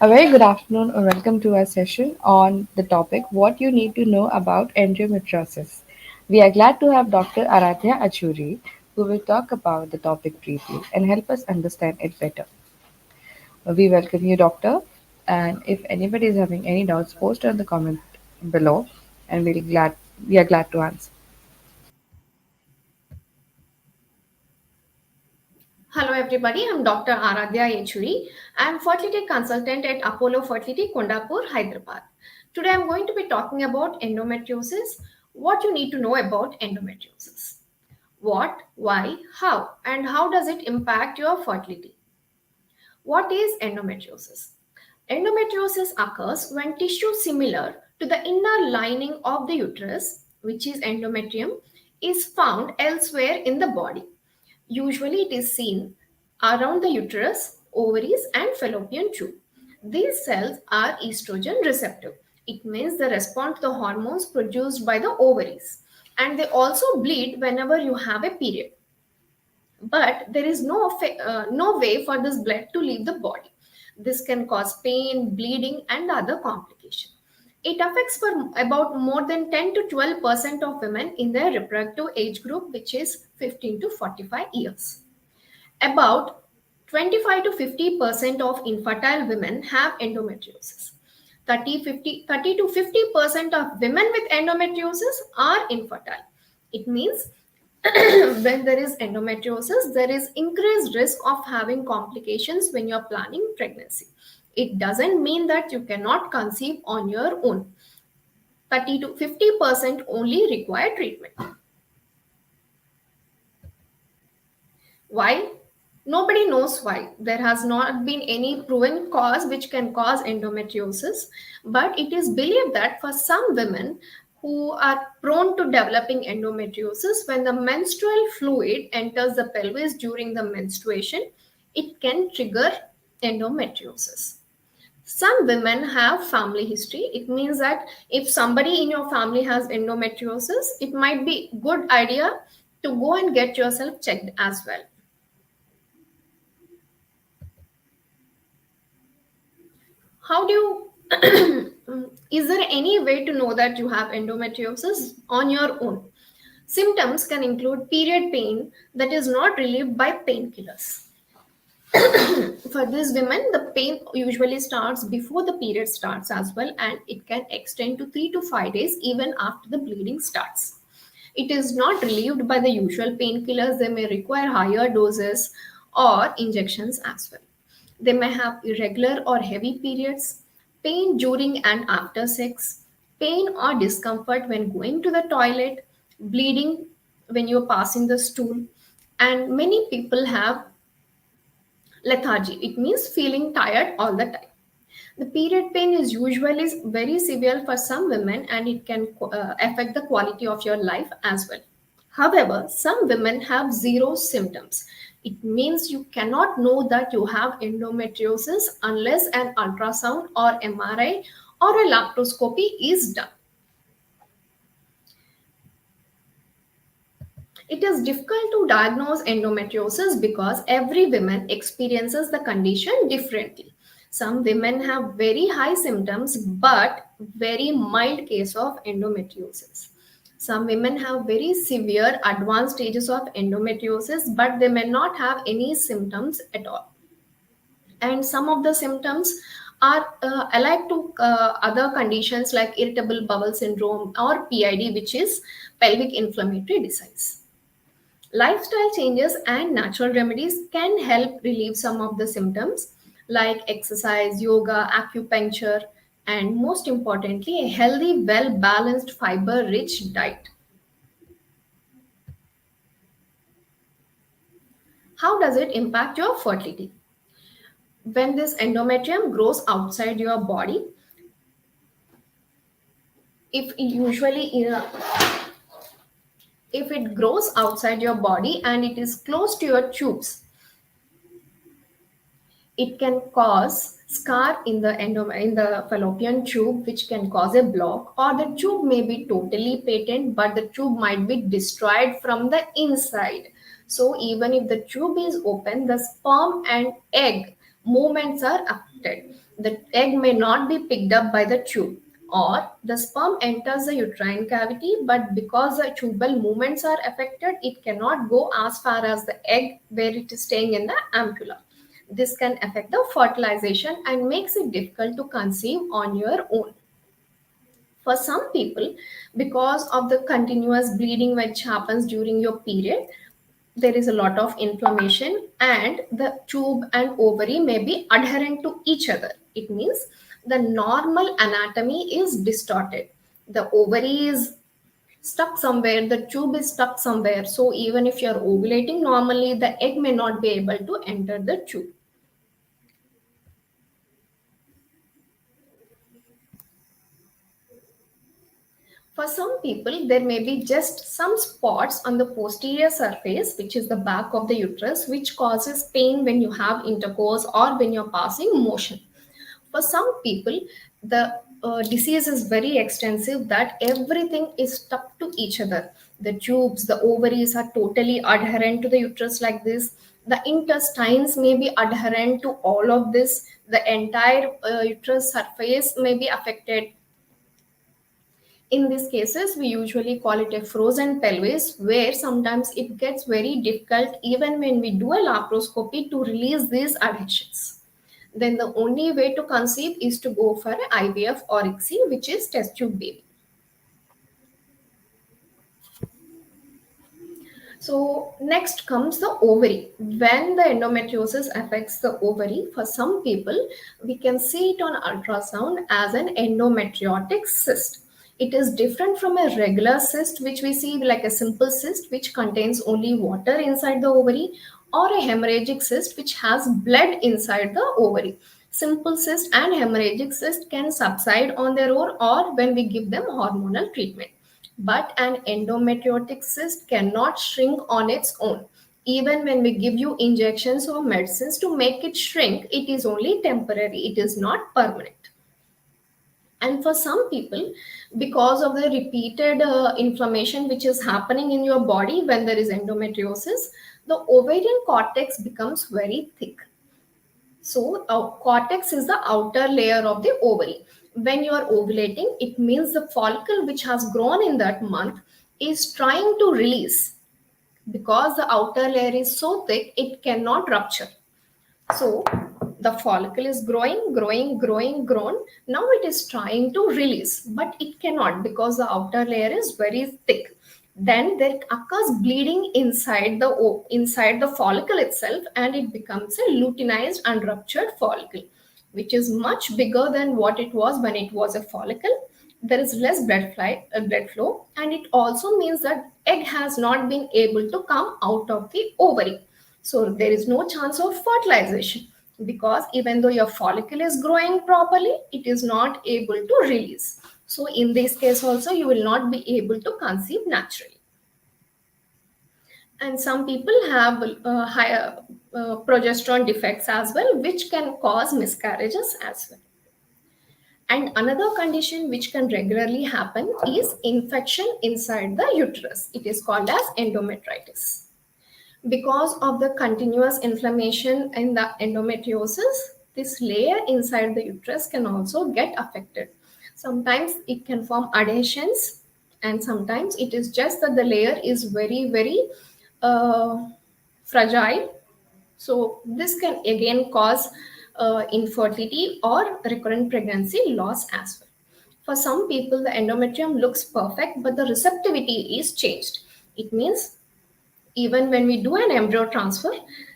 A very good afternoon or welcome to our session on the topic What You Need to Know About Endometriosis. We are glad to have Dr. Aradhya Achuri who will talk about the topic briefly and help us understand it better. We welcome you, Doctor, and if anybody is having any doubts, post on the comment below and we are glad to answer. Hello everybody, I'm Dr. Aradhya Achuri. I'm Fertility Consultant at Apollo Fertility, Kondapur, Hyderabad. Today I'm going to be talking about endometriosis, what you need to know about endometriosis. What, why, how, and how does it impact your fertility? What is endometriosis? Endometriosis occurs when tissue similar to the inner lining of the uterus, which is endometrium, is found elsewhere in the body. Usually, it is seen around the uterus, ovaries, and fallopian tube. These cells are estrogen receptive. It means they respond to the hormones produced by the ovaries, and they also bleed whenever you have a period. But there is no way for this blood to leave the body. This can cause pain, bleeding, and other complications. It affects for about more than 10 to 12% of women in their reproductive age group, which is 15 to 45 years. About 25 to 50% of infertile women have endometriosis. 30 to 50% of women with endometriosis are infertile. It means when there is endometriosis, there is increased risk of having complications when you're planning pregnancy. It doesn't mean that you cannot conceive on your own. 30 to 50% only require treatment. Why? Nobody knows why. There has not been any proven cause which can cause endometriosis, but it is believed that for some women who are prone to developing endometriosis, when the menstrual fluid enters the pelvis during the menstruation, it can trigger endometriosis. Some women have family history. It means that if somebody in your family has endometriosis, it might be good idea to go and get yourself checked as well. How do you is there any way to know that you have endometriosis on your own? Symptoms can include period pain that is not relieved by painkillers. For these women, the pain usually starts before the period starts as well, and it can extend to 3 to 5 days even after the bleeding starts. It is not relieved by the usual painkillers. They may require higher doses or injections as well. They may have irregular or heavy periods, pain during and after sex, pain or discomfort when going to the toilet, bleeding when you're passing the stool, and many people have lethargy. It means feeling tired all the time. The period pain is usually very severe for some women, and it can affect the quality of your life as well. However, some women have zero symptoms. It means you cannot know that you have endometriosis unless an ultrasound or MRI or a laparoscopy is done. It is difficult to diagnose endometriosis because every woman experiences the condition differently. Some women have very high symptoms but very mild case of endometriosis. Some women have very severe advanced stages of endometriosis but they may not have any symptoms at all. And some of the symptoms are allied to other conditions like irritable bowel syndrome or PID, which is pelvic inflammatory disease. Lifestyle changes and natural remedies can help relieve some of the symptoms like exercise, yoga, acupuncture, and most importantly, a healthy, well balanced, fiber rich diet. How does it impact your fertility? When this endometrium grows outside your body, if usually if it grows outside your body and it is close to your tubes, it can cause scar in the in the fallopian tube, which can cause a block, or the tube may be totally patent, but the tube might be destroyed from the inside. So even if the tube is open, the sperm and egg movements are affected. The egg may not be picked up by the tube, or the sperm enters the uterine cavity, but because the tubal movements are affected, it cannot go as far as the egg where it is staying in the ampulla. This can affect the fertilization and makes it difficult to conceive on your own. For some people, because of the continuous bleeding which happens during your period, there is a lot of inflammation, and the tube and ovary may be adherent to each other. It means the normal anatomy is distorted. The ovary is stuck somewhere, the tube is stuck somewhere. So even if you're ovulating normally, the egg may not be able to enter the tube. For some people, there may be just some spots on the posterior surface, which is the back of the uterus, which causes pain when you have intercourse or when you're passing motion. For some people, the disease is very extensive that everything is stuck to each other. The tubes, the ovaries are totally adherent to the uterus like this. The intestines may be adherent to all of this. The entire uterus surface may be affected. In these cases, we usually call it a frozen pelvis, where sometimes it gets very difficult even when we do a laparoscopy to release these adhesions. Then the only way to conceive is to go for an IVF or ICSI, which is test tube baby. So next comes the ovary. When the endometriosis affects the ovary, for some people, we can see it on ultrasound as an endometriotic cyst. It is different from a regular cyst, which we see like a simple cyst, which contains only water inside the ovary, or a hemorrhagic cyst, which has blood inside the ovary. Simple cyst and hemorrhagic cyst can subside on their own or when we give them hormonal treatment. But an endometriotic cyst cannot shrink on its own. Even when we give you injections or medicines to make it shrink, it is only temporary, it is not permanent. And for some people, because of the repeated inflammation which is happening in your body when there is endometriosis, the ovarian cortex becomes very thick. So, cortex is the outer layer of the ovary. When you are ovulating, it means the follicle which has grown in that month is trying to release. Because the outer layer is so thick, it cannot rupture. So the follicle is grown. Now it is trying to release, but it cannot because the outer layer is very thick. Then there occurs bleeding inside the follicle itself, and it becomes a luteinized and ruptured follicle, which is much bigger than what it was when it was a follicle. There is less blood flow, and it also means that egg has not been able to come out of the ovary. So there is no chance of fertilization because even though your follicle is growing properly, it is not able to release. So in this case also, you will not be able to conceive naturally. And some people have higher progesterone defects as well, which can cause miscarriages as well. And another condition which can regularly happen is infection inside the uterus. It is called as endometritis. Because of the continuous inflammation in the endometriosis, this layer inside the uterus can also get affected. Sometimes it can form adhesions, and sometimes it is just that the layer is very uh, fragile. So this can again cause infertility or recurrent pregnancy loss as well. For some people, the endometrium looks perfect, but the receptivity is changed. It means even when we do an embryo transfer,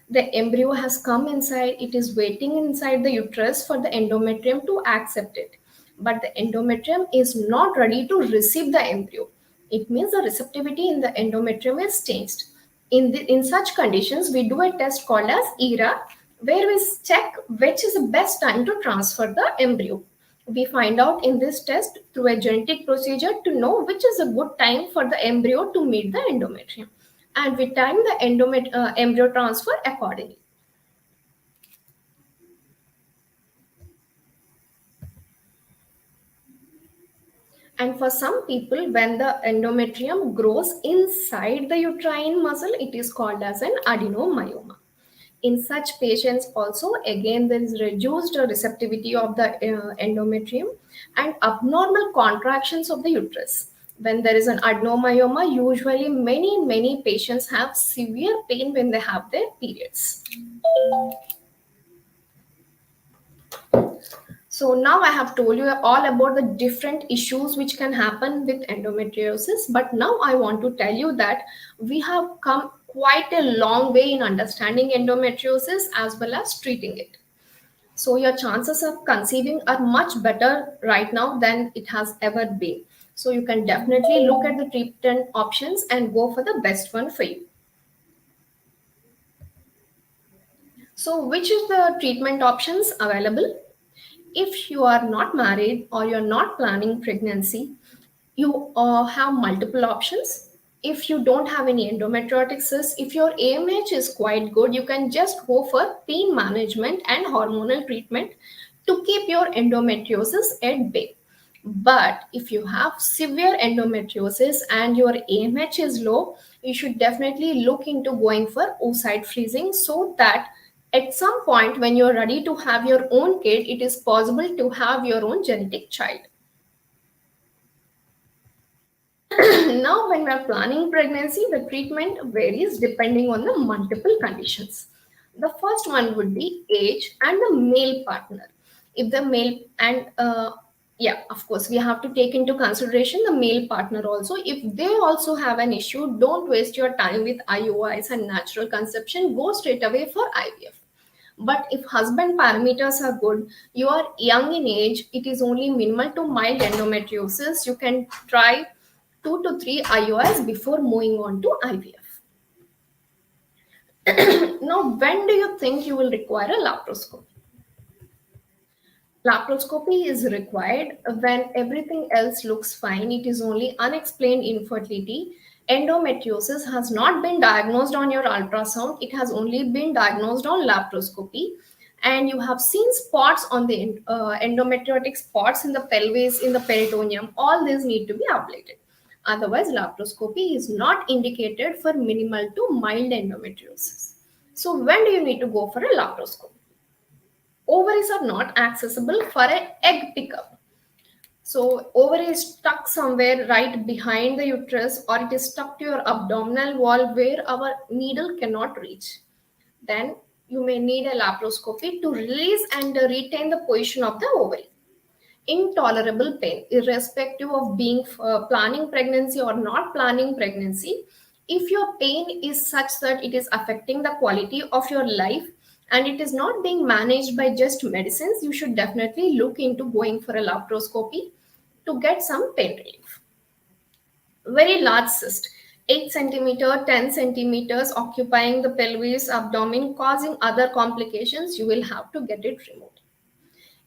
the embryo has come inside, it is waiting inside the uterus for the endometrium to accept it. But the endometrium is not ready to receive the embryo. It means the receptivity in the endometrium is changed. In such conditions, we do a test called as ERA, where we check which is the best time to transfer the embryo. We find out in this test through a genetic procedure to know which is a good time for the embryo to meet the endometrium, and we time the embryo transfer accordingly. And for some people, when the endometrium grows inside the uterine muscle, it is called as an adenomyoma. In such patients also, again, there is reduced receptivity of the endometrium and abnormal contractions of the uterus. When there is an adenomyoma, usually many patients have severe pain when they have their periods. So now I have told you all about the different issues which can happen with endometriosis, but now I want to tell you that we have come quite a long way in understanding endometriosis as well as treating it. So your chances of conceiving are much better right now than it has ever been. So you can definitely look at the treatment options and go for the best one for you. So which is the treatment options available? If you are not married or you're not planning pregnancy, you have multiple options. If you don't have any endometriotic cysts, if your AMH is quite good, you can just go for pain management and hormonal treatment to keep your endometriosis at bay. But if you have severe endometriosis and your AMH is low, you should definitely look into going for oocyte freezing so that at some point when you're ready to have your own kid, it is possible to have your own genetic child. Now, when we are planning pregnancy, the treatment varies depending on the multiple conditions. The first one would be age and the male partner. If the male and yeah, of course, we have to take into consideration the male partner also. If they also have an issue, don't waste your time with IUIs and natural conception. Go straight away for IVF. But if husband parameters are good, you are young in age, it is only minimal to mild endometriosis, you can try 2 to 3 IUIs before moving on to IVF. Now, when do you think you will require a laparoscopy? Laparoscopy is required when everything else looks fine. It is only unexplained infertility. Endometriosis has not been diagnosed on your ultrasound, it has only been diagnosed on laparoscopy. And you have seen spots on the endometriotic spots in the pelvis, in the peritoneum. All these need to be ablated. Otherwise, laparoscopy is not indicated for minimal to mild endometriosis. So, when do you need to go for a laparoscopy? Ovaries are not accessible for an egg pickup. So ovary is stuck somewhere right behind the uterus or it is stuck to your abdominal wall where our needle cannot reach. Then you may need a laparoscopy to release and retain the position of the ovary. Intolerable pain, irrespective of being planning pregnancy or not planning pregnancy, if your pain is such that it is affecting the quality of your life and it is not being managed by just medicines, you should definitely look into going for a laparoscopy to get some pain relief. Very large cyst, 8 centimeter, 10 centimeters, occupying the pelvis, abdomen, causing other complications, you will have to get it removed.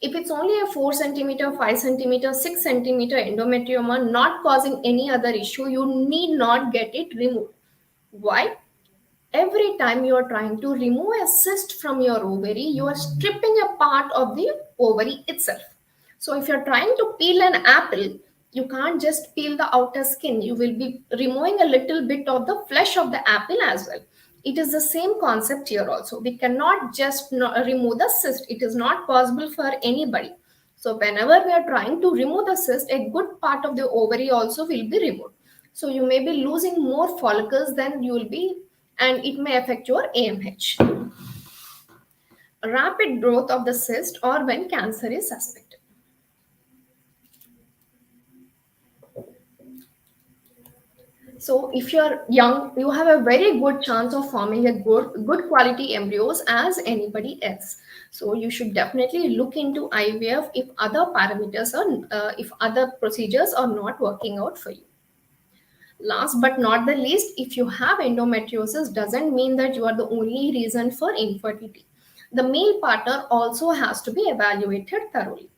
If it's only a 4 centimeter, 5 centimeter, 6 centimeter endometrioma not causing any other issue, you need not get it removed. Why? Every time you are trying to remove a cyst from your ovary, you are stripping a part of the ovary itself. So if you're trying to peel an apple, you can't just peel the outer skin. You will be removing a little bit of the flesh of the apple as well. It is the same concept here also. We cannot just remove the cyst. It is not possible for anybody. So whenever we are trying to remove the cyst, a good part of the ovary also will be removed. So you may be losing more follicles than you will be, and it may affect your AMH. Rapid growth of the cyst or when cancer is suspected. So if you're young, you have a very good chance of forming a good quality embryos as anybody else. So you should definitely look into IVF if other parameters or if other procedures are not working out for you. Last but not the least, if you have endometriosis, doesn't mean that you are the only reason for infertility. The male partner also has to be evaluated thoroughly.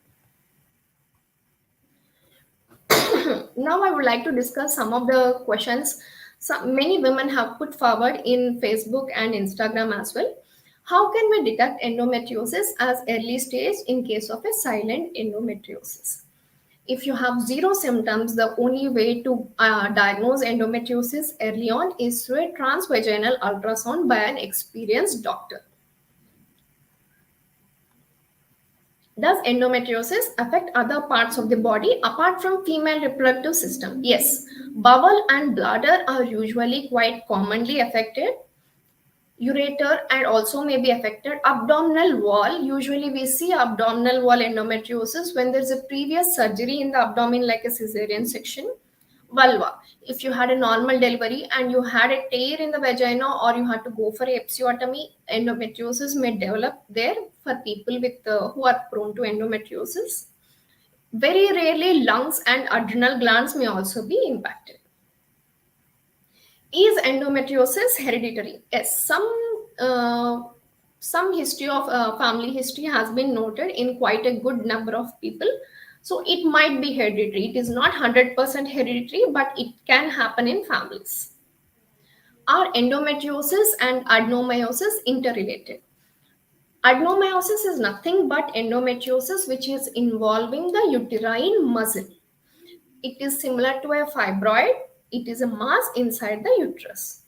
Now I would like to discuss some of the questions many women have put forward in Facebook and Instagram as well. How can we detect endometriosis as early stage in case of a silent endometriosis? If you have zero symptoms, the only way to diagnose endometriosis early on is through a transvaginal ultrasound by an experienced doctor. Does endometriosis affect other parts of the body apart from female reproductive system? Yes. Bowel and bladder are usually quite commonly affected. Ureter and also may be affected. Abdominal wall, usually we see abdominal wall endometriosis when there's a previous surgery in the abdomen like a cesarean section. Vulva, if you had a normal delivery and you had a tear in the vagina or you had to go for a episiotomy, endometriosis may develop there for people with who are prone to endometriosis. Very rarely lungs and adrenal glands may also be impacted. Is endometriosis hereditary? Yes, some history of family history has been noted in quite a good number of people. So it might be hereditary. It is not 100% hereditary, but it can happen in families. Are endometriosis and adenomyosis interrelated? Adenomyosis is nothing but endometriosis which is involving the uterine muscle. It is similar to a fibroid. It is a mass inside the uterus.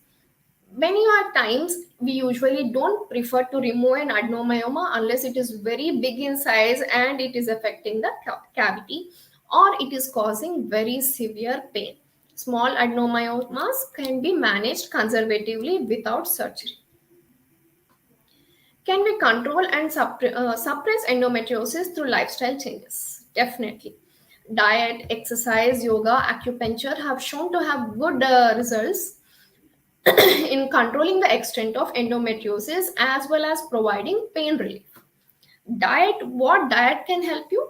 Many are times we usually don't prefer to remove an adenomyoma unless it is very big in size and it is affecting the cavity or it is causing very severe pain. Small adenomyomas can be managed conservatively without surgery. Can we control and suppress endometriosis through lifestyle changes? Definitely. Diet, exercise, yoga, acupuncture have shown to have good results in controlling the extent of endometriosis as well as providing pain relief. Diet, what diet can help you?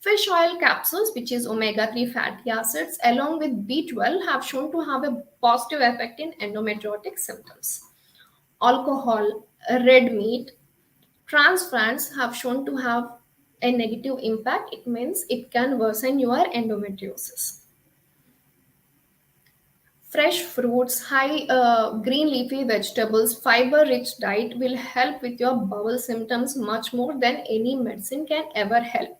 Fish oil capsules, which is omega 3 fatty acids, along with B12, have shown to have a positive effect in endometriotic symptoms. Alcohol, red meat, trans fats have shown to have a negative impact. It means it can worsen your endometriosis. Fresh fruits, high green leafy vegetables, fiber rich diet will help with your bowel symptoms much more than any medicine can ever help.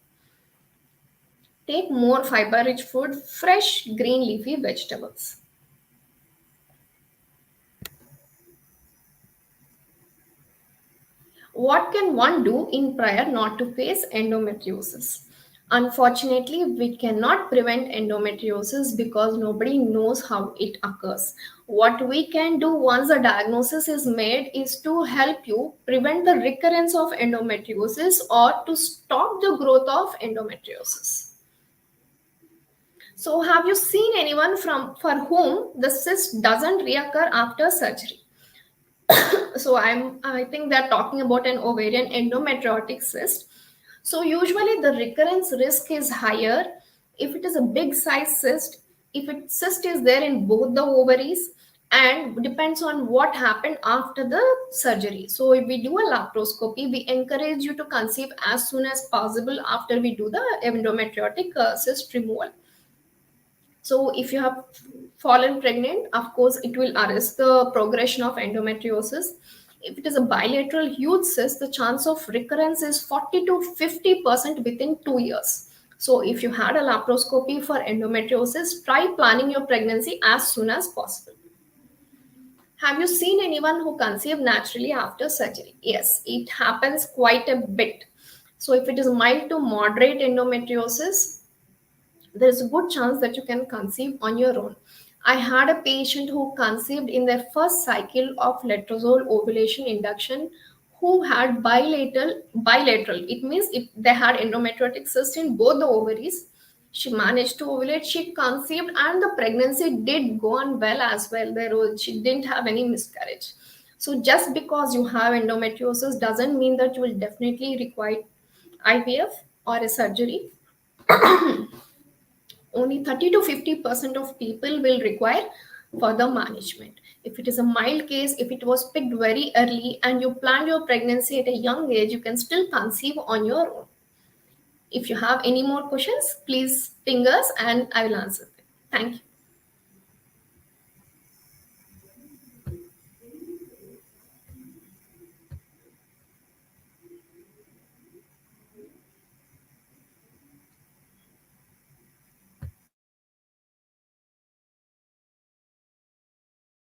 Take more fiber rich food, fresh green leafy vegetables. What can one do in prayer not to face endometriosis? Unfortunately, we cannot prevent endometriosis because nobody knows how it occurs. What we can do once a diagnosis is made is to help you prevent the recurrence of endometriosis or to stop the growth of endometriosis. So, have you seen anyone for whom the cyst doesn't reoccur after surgery? So I think they're talking about an ovarian endometriotic cyst. So usually the recurrence risk is higher if it is a big size cyst, if it cyst is there in both the ovaries, and depends on what happened after the surgery. So if we do a laparoscopy, we encourage you to conceive as soon as possible after we do the endometriotic cyst removal. So if you have fallen pregnant, of course, it will arrest the progression of endometriosis. If it is a bilateral huge cyst, the chance of recurrence is 40 to 50% within 2 years. So if you had a laparoscopy for endometriosis, try planning your pregnancy as soon as possible. Have you seen anyone who conceived naturally after surgery? Yes, it happens quite a bit. So if it is mild to moderate endometriosis, there's a good chance that you can conceive on your own. I had a patient who conceived in their first cycle of letrozole ovulation induction who had bilateral. It means if they had endometriotic cyst in both the ovaries, she managed to ovulate, she conceived, and the pregnancy did go on well as well. She didn't have any miscarriage. So just because you have endometriosis doesn't mean that you will definitely require IVF or a surgery. Only 30 to 50% of people will require further management. If it is a mild case, if it was picked very early and you planned your pregnancy at a young age, you can still conceive on your own. If you have any more questions, please ping us and I will answer them. Thank you.